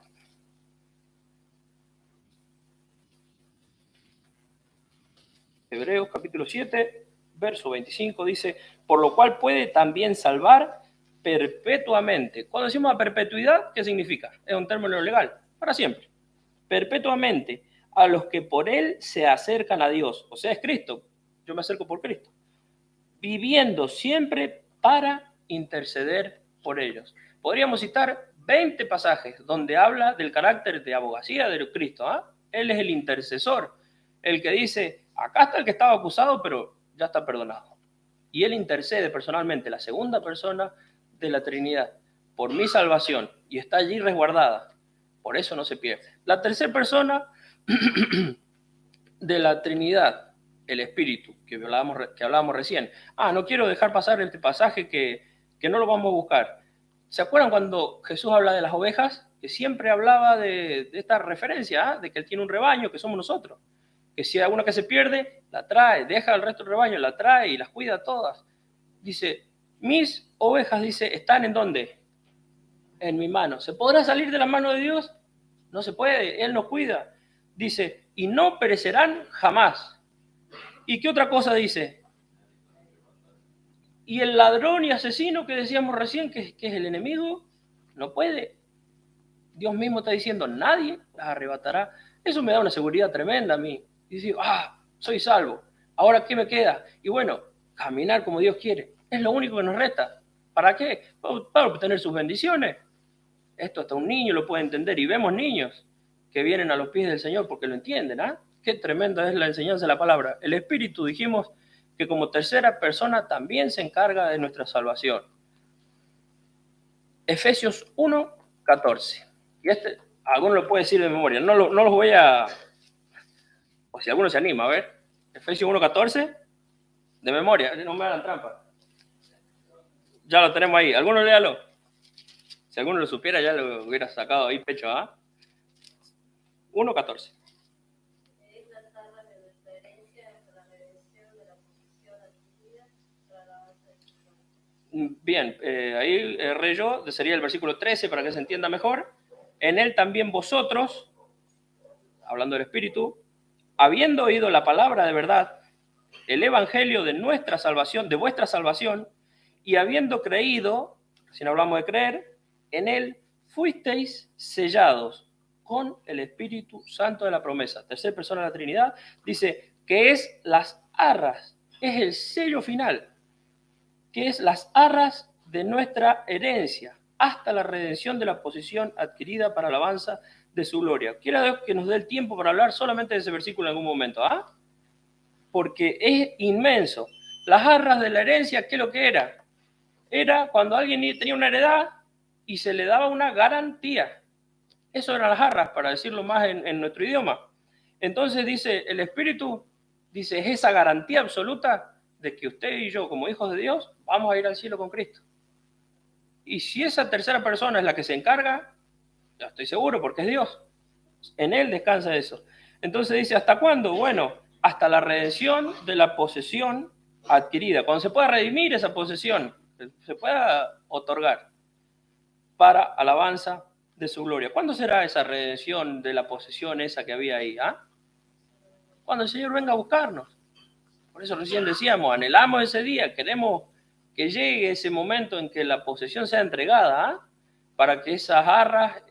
Hebreos capítulo 7, verso 25 dice, por lo cual puede también salvar perpetuamente. Cuando decimos a perpetuidad, ¿qué significa? Es un término legal, para siempre. Perpetuamente a los que por Él se acercan a Dios. O sea, es Cristo. Yo me acerco por Cristo. Viviendo siempre para interceder por ellos. Podríamos citar 20 pasajes donde habla del carácter de abogacía de Cristo. ¿Eh? Él es el intercesor, el que dice, acá está el que estaba acusado, pero ya está perdonado. Y Él intercede personalmente, la segunda persona de la Trinidad, por mi salvación, y está allí resguardada. Por eso no se pierde. La tercera persona de la Trinidad, el Espíritu, que hablábamos recién. No quiero dejar pasar este pasaje que no lo vamos a buscar. ¿Se acuerdan cuando Jesús habla de las ovejas? Que siempre hablaba de esta referencia, de que Él tiene un rebaño, que somos nosotros. Que si hay alguna que se pierde, la trae, deja al resto del rebaño, la trae y las cuida todas. Dice, mis ovejas, dice, ¿están en dónde? En mi mano. ¿Se podrá salir de la mano de Dios? No se puede, Él nos cuida. Dice, y no perecerán jamás. ¿Y qué otra cosa dice? Y el ladrón y asesino que decíamos recién, que es el enemigo, no puede. Dios mismo está diciendo, nadie las arrebatará. Eso me da una seguridad tremenda a mí. Y digo, soy salvo. ¿Ahora qué me queda? Y bueno, caminar como Dios quiere. Es lo único que nos resta. ¿Para qué? Para obtener sus bendiciones. Esto hasta un niño lo puede entender, y vemos niños que vienen a los pies del Señor porque lo entienden. Qué tremenda es la enseñanza de la palabra. El Espíritu, dijimos que como tercera persona también se encarga de nuestra salvación. Efesios 1:14. Y alguno lo puede decir de memoria. No los voy a... O si alguno se anima, a ver. Efesios 1:14. De memoria, no me hagan trampa. Ya lo tenemos ahí. ¿Alguno léalo? Si alguno lo supiera, ya lo hubiera sacado ahí pecho, 1:14. Bien, ahí erré yo, sería el versículo 13 para que se entienda mejor. En él también vosotros, hablando del Espíritu, habiendo oído la palabra de verdad, el evangelio de nuestra salvación, de vuestra salvación, y habiendo creído, si no hablamos de creer, en él fuisteis sellados con el Espíritu Santo de la promesa. Tercera persona de la Trinidad dice que es las arras, es el sello final, que es las arras de nuestra herencia, hasta la redención de la posesión adquirida para alabanza de su gloria. Quiero Dios que nos dé el tiempo para hablar solamente de ese versículo en algún momento, porque es inmenso. Las arras de la herencia, ¿qué es lo que era? Era cuando alguien tenía una heredad y se le daba una garantía. Eso eran las arras, para decirlo más en nuestro idioma. Entonces dice, el Espíritu, dice, es esa garantía absoluta de que usted y yo, como hijos de Dios, vamos a ir al cielo con Cristo. Y si esa tercera persona es la que se encarga, ya estoy seguro, porque es Dios. En Él descansa eso. Entonces dice, ¿hasta cuándo? Bueno, hasta la redención de la posesión adquirida. Cuando se pueda redimir esa posesión, se pueda otorgar para alabanza de su gloria. ¿Cuándo será esa redención de la posesión esa que había ahí? Cuando el Señor venga a buscarnos. Por eso recién decíamos, anhelamos ese día, queremos que llegue ese momento en que la posesión sea entregada, para que esas arras,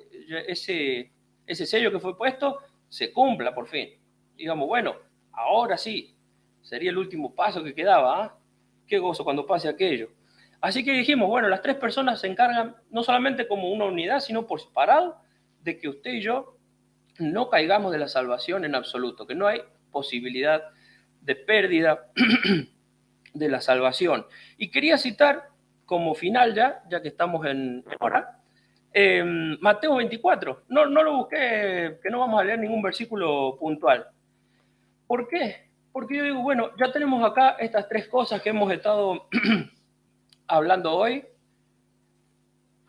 ese sello que fue puesto, se cumpla por fin. Digamos, bueno, ahora sí, sería el último paso que quedaba. Qué gozo cuando pase aquello. Así que dijimos, bueno, las tres personas se encargan no solamente como una unidad, sino por separado, de que usted y yo no caigamos de la salvación en absoluto, que no hay posibilidad de pérdida de la salvación. Y quería citar como final ya que estamos en hora, Mateo 24. No lo busqué, que no vamos a leer ningún versículo puntual. ¿Por qué? Porque yo digo, bueno, ya tenemos acá estas tres cosas que hemos estado hablando hoy,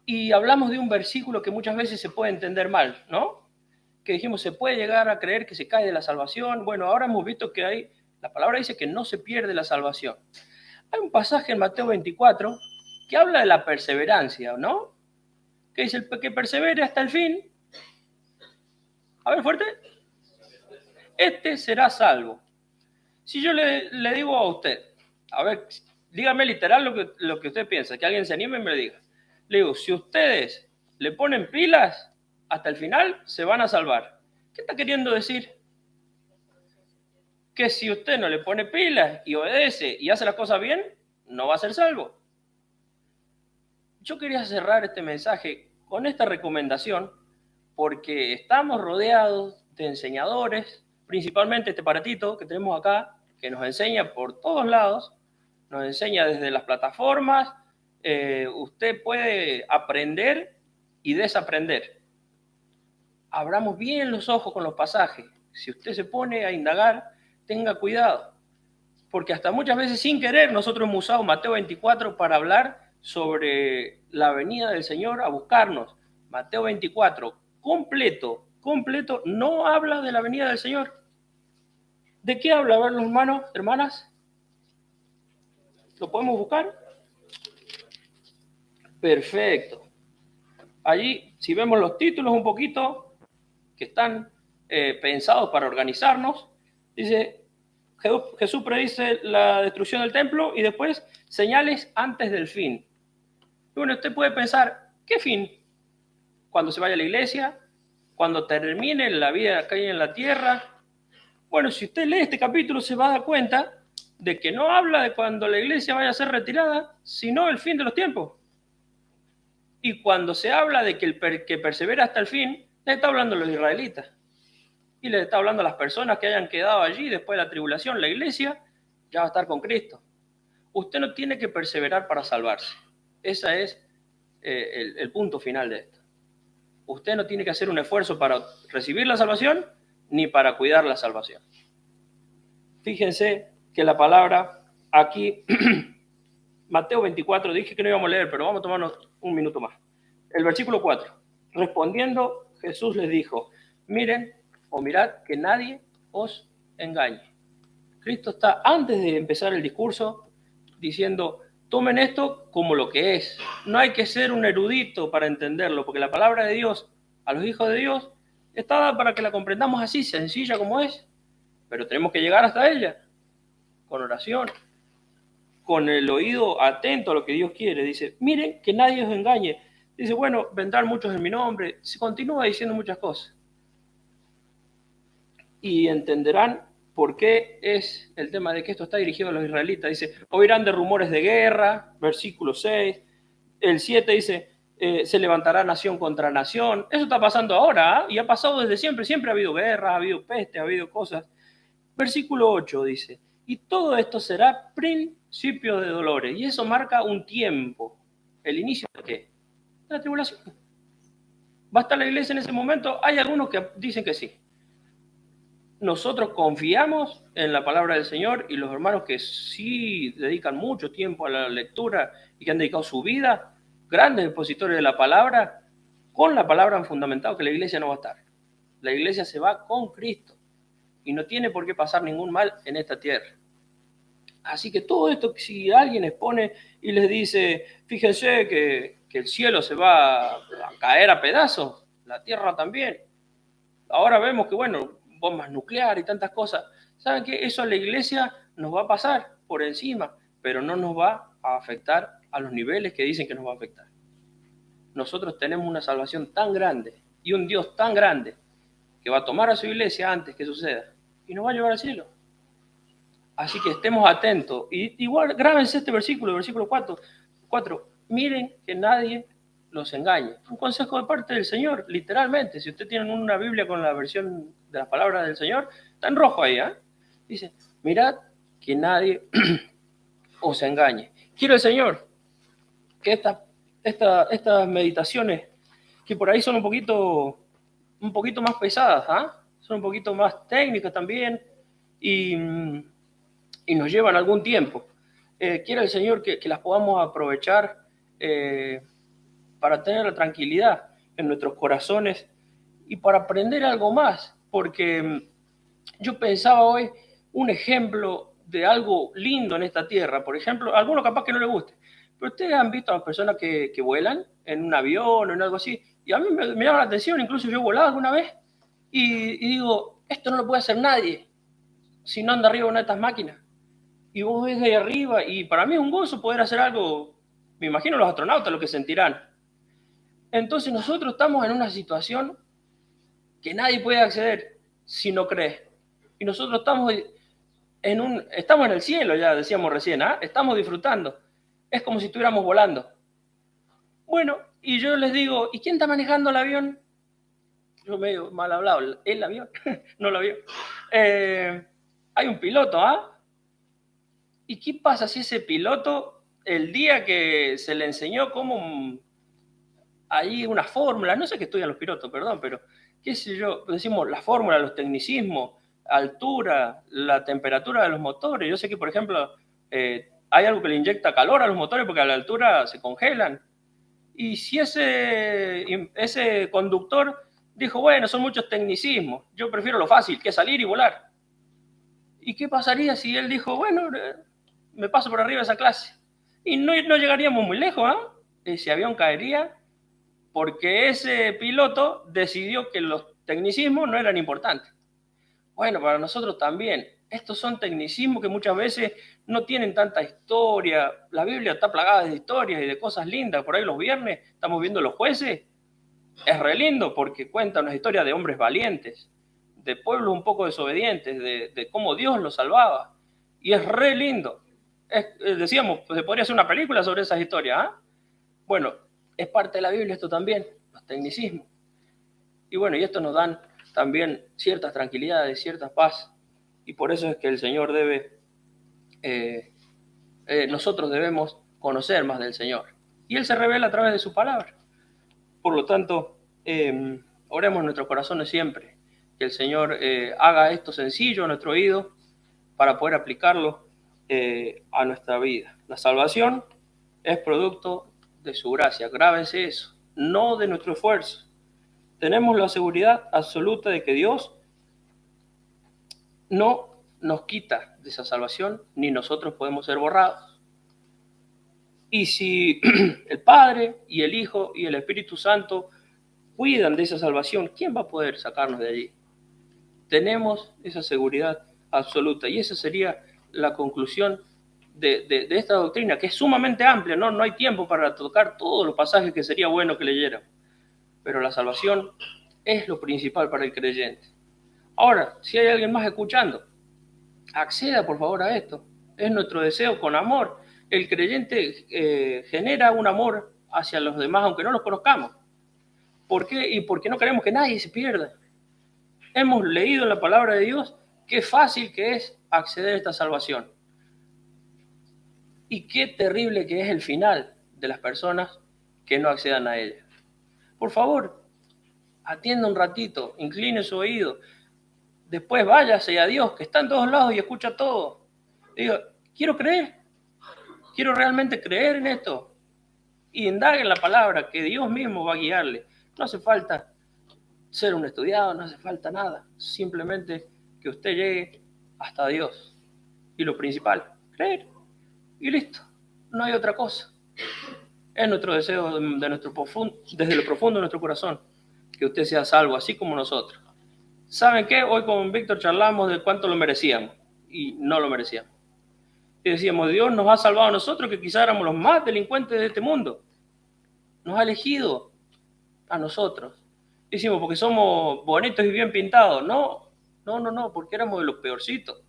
y hablamos de un versículo que muchas veces se puede entender mal, ¿no? Que dijimos, se puede llegar a creer que se cae de la salvación. Bueno, ahora hemos visto que la palabra dice que no se pierde la salvación. Hay un pasaje en Mateo 24 que habla de la perseverancia, ¿no? Que dice, el que persevere hasta el fin, a ver, fuerte, este será salvo. Si yo le digo a usted, a ver, dígame literal lo que usted piensa, que alguien se anime y me lo diga. Le digo, si ustedes le ponen pilas, hasta el final se van a salvar. ¿Qué está queriendo decir? Que si usted no le pone pilas y obedece y hace las cosas bien, no va a ser salvo. Yo quería cerrar este mensaje con esta recomendación, porque estamos rodeados de enseñadores, principalmente este aparatito que tenemos acá, que nos enseña por todos lados, nos enseña desde las plataformas. Usted puede aprender y desaprender. Abramos bien los ojos con los pasajes. Si usted se pone a indagar, tenga cuidado, porque hasta muchas veces sin querer nosotros hemos usado Mateo 24 para hablar sobre la venida del Señor a buscarnos. Mateo 24, completo, no habla de la venida del Señor. ¿De qué habla? A ver, los hermanos, hermanas, ¿lo podemos buscar? Perfecto. Allí, si vemos los títulos un poquito, que están pensados para organizarnos, dice, Jesús predice la destrucción del templo y después señales antes del fin. Y bueno, usted puede pensar, ¿qué fin? Cuando se vaya a la iglesia, cuando termine la vida acá en la tierra. Bueno, si usted lee este capítulo se va a dar cuenta de que no habla de cuando la iglesia vaya a ser retirada, sino el fin de los tiempos. Y cuando se habla de que el que persevera hasta el fin, les está hablando a los israelitas. Y les está hablando a las personas que hayan quedado allí después de la tribulación. La iglesia ya va a estar con Cristo. Usted no tiene que perseverar para salvarse. Ese es el punto final de esto. Usted no tiene que hacer un esfuerzo para recibir la salvación ni para cuidar la salvación. Fíjense que la palabra aquí, Mateo 24, dije que no íbamos a leer, pero vamos a tomarnos un minuto más. El versículo 4. Respondiendo, Jesús les dijo, miren o mirad que nadie os engañe. Cristo está, antes de empezar el discurso, diciendo, tomen esto como lo que es. No hay que ser un erudito para entenderlo, porque la palabra de Dios a los hijos de Dios está dada para que la comprendamos así, sencilla como es. Pero tenemos que llegar hasta ella, con oración, con el oído atento a lo que Dios quiere. Dice, miren que nadie os engañe. Dice, bueno, vendrán muchos en mi nombre. Se continúa diciendo muchas cosas. Y entenderán por qué es el tema de que esto está dirigido a los israelitas. Dice, oirán de rumores de guerra, versículo 6. El 7 dice, se levantará nación contra nación. Eso está pasando ahora, ¿eh? Y ha pasado desde siempre. Siempre ha habido guerra, ha habido peste, ha habido cosas. Versículo 8 dice, y todo esto será principio de dolores. Y eso marca un tiempo. ¿El inicio de qué? De la tribulación. ¿Va a estar la iglesia en ese momento? Hay algunos que dicen que sí. Nosotros confiamos en la palabra del Señor y los hermanos que sí dedican mucho tiempo a la lectura y que han dedicado su vida, grandes expositores de la palabra, con la palabra han fundamentado que la iglesia no va a estar. La iglesia se va con Cristo y no tiene por qué pasar ningún mal en esta tierra. Así que todo esto, si alguien expone y les dice, fíjense que el cielo se va a caer a pedazos, la tierra también. Ahora vemos que, bueno, bombas nucleares y tantas cosas. ¿Saben qué? Eso a la iglesia nos va a pasar por encima, pero no nos va a afectar a los niveles que dicen que nos va a afectar. Nosotros tenemos una salvación tan grande y un Dios tan grande que va a tomar a su iglesia antes que suceda y nos va a llevar al cielo. Así que estemos atentos. Y igual grábense este versículo, el versículo 4. Miren que nadie los engañe. Un consejo de parte del Señor, literalmente. Si usted tiene una Biblia con la versión de las palabras del Señor, está en rojo ahí, ¿eh? Dice, mirad que nadie os engañe. Quiero el Señor que estas meditaciones, que por ahí son un poquito más pesadas, ¿eh? Son un poquito más técnicas también y nos llevan algún tiempo. Quiere el Señor que las podamos aprovechar para tener la tranquilidad en nuestros corazones y para aprender algo más, porque yo pensaba hoy un ejemplo de algo lindo en esta tierra. Por ejemplo, a algunos capaz que no les guste, pero ustedes han visto a las personas que vuelan en un avión o en algo así, y a mí me llama la atención, incluso yo he volado alguna vez, y digo, esto no lo puede hacer nadie si no anda arriba de una de estas máquinas. Y vos ves de ahí arriba, y para mí es un gozo poder hacer algo, me imagino los astronautas lo que sentirán. Entonces nosotros estamos en una situación que nadie puede acceder si no cree. Y nosotros estamos en el cielo, ya decíamos recién, ¿eh? Estamos disfrutando. Es como si estuviéramos volando. Bueno, y yo les digo, ¿y quién está manejando el avión? Yo medio mal hablado, ¿el avión? No el avión. Hay un piloto, ¿ah? ¿Y qué pasa si ese piloto, el día que se le enseñó cómo hay una fórmula, no sé qué estudian los pilotos, perdón, pero qué sé yo, decimos la fórmula, los tecnicismos, altura, la temperatura de los motores. Yo sé que, por ejemplo, hay algo que le inyecta calor a los motores porque a la altura se congelan. Y si ese conductor dijo, bueno, son muchos tecnicismos, yo prefiero lo fácil, que salir y volar. ¿Y qué pasaría si él dijo, bueno, me paso por arriba de esa clase? Y no llegaríamos muy lejos, ¿eh? Ese avión caería porque ese piloto decidió que los tecnicismos no eran importantes. Bueno, para nosotros también. Estos son tecnicismos que muchas veces no tienen tanta historia. La Biblia está plagada de historias y de cosas lindas. Por ahí los viernes estamos viendo Los Jueces. Es re lindo porque cuenta una historia de hombres valientes, de pueblos un poco desobedientes, de cómo Dios los salvaba. Y es re lindo. Decíamos, se podría hacer una película sobre esas historias. ¿Ah? Bueno, es parte de la Biblia esto también, los tecnicismos. Y bueno, y esto nos dan también ciertas tranquilidades, cierta paz. Y por eso es que el Señor nosotros debemos conocer más del Señor. Y Él se revela a través de su palabra. Por lo tanto, oremos en nuestros corazones siempre, que el Señor haga esto sencillo a nuestro oído para poder aplicarlo a nuestra vida. La salvación es producto de su gracia, grábense eso, no de nuestro esfuerzo. Tenemos la seguridad absoluta de que Dios no nos quita de esa salvación, ni nosotros podemos ser borrados. Y si el Padre y el Hijo y el Espíritu Santo cuidan de esa salvación, ¿quién va a poder sacarnos de allí? Tenemos esa seguridad absoluta, y esa sería la conclusión de esta doctrina, que es sumamente amplia, ¿no? No hay tiempo para tocar todos los pasajes que sería bueno que leyeran, pero la salvación es lo principal para el creyente. Ahora, si hay alguien más escuchando, acceda por favor a esto. Es nuestro deseo con amor. El creyente genera un amor hacia los demás, aunque no los conozcamos. ¿Por qué? Y porque no queremos que nadie se pierda. Hemos leído en la palabra de Dios qué fácil que es acceder a esta salvación. Y qué terrible que es el final de las personas que no accedan a ella. Por favor, atienda un ratito, incline su oído. Después váyase a Dios, que está en todos lados y escucha todo. Diga, quiero creer. Quiero realmente creer en esto. Y indague en la palabra, que Dios mismo va a guiarle. No hace falta ser un estudiado, no hace falta nada. Simplemente que usted llegue hasta Dios. Y lo principal, creer. Y listo. No hay otra cosa. Es nuestro deseo desde lo profundo de nuestro corazón, que usted sea salvo, así como nosotros. ¿Saben qué? Hoy con Víctor charlamos de cuánto lo merecíamos. Y no lo merecíamos. Y decíamos, Dios nos ha salvado a nosotros, que quizás éramos los más delincuentes de este mundo. Nos ha elegido a nosotros. Decimos, porque somos bonitos y bien pintados. No, porque éramos de los peorcitos.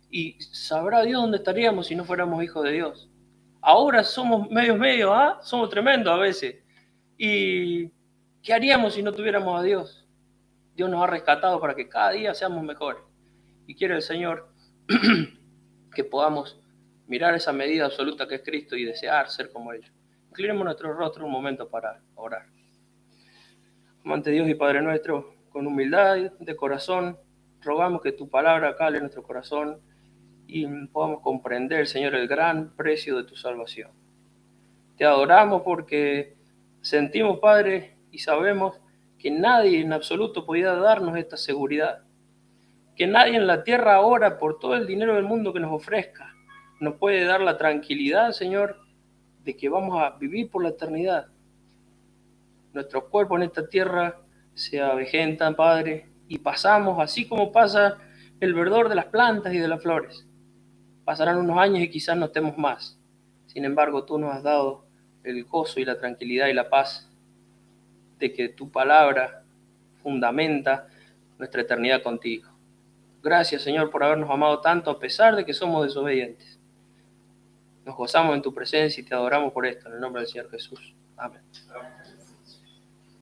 Y sabrá Dios dónde estaríamos si no fuéramos hijos de Dios. Ahora somos medios, ¿ah? Somos tremendos a veces. ¿Y qué haríamos si no tuviéramos a Dios? Dios nos ha rescatado para que cada día seamos mejores. Y quiere el Señor que podamos mirar esa medida absoluta que es Cristo y desear ser como Él. Inclinemos nuestro rostro un momento para orar. Amante Dios y Padre nuestro, con humildad de corazón, rogamos que tu palabra cale en nuestro corazón y podamos comprender, Señor, el gran precio de tu salvación. Te adoramos porque sentimos, Padre, y sabemos que nadie en absoluto podía darnos esta seguridad. Que nadie en la tierra ahora, por todo el dinero del mundo que nos ofrezca, nos puede dar la tranquilidad, Señor, de que vamos a vivir por la eternidad. Nuestros cuerpos en esta tierra se avejentan, Padre, y pasamos así como pasa el verdor de las plantas y de las flores. Pasarán unos años y quizás no estemos más. Sin embargo, tú nos has dado el gozo y la tranquilidad y la paz de que tu palabra fundamenta nuestra eternidad contigo. Gracias, Señor, por habernos amado tanto a pesar de que somos desobedientes. Nos gozamos en tu presencia y te adoramos por esto, en el nombre del Señor Jesús. Amén.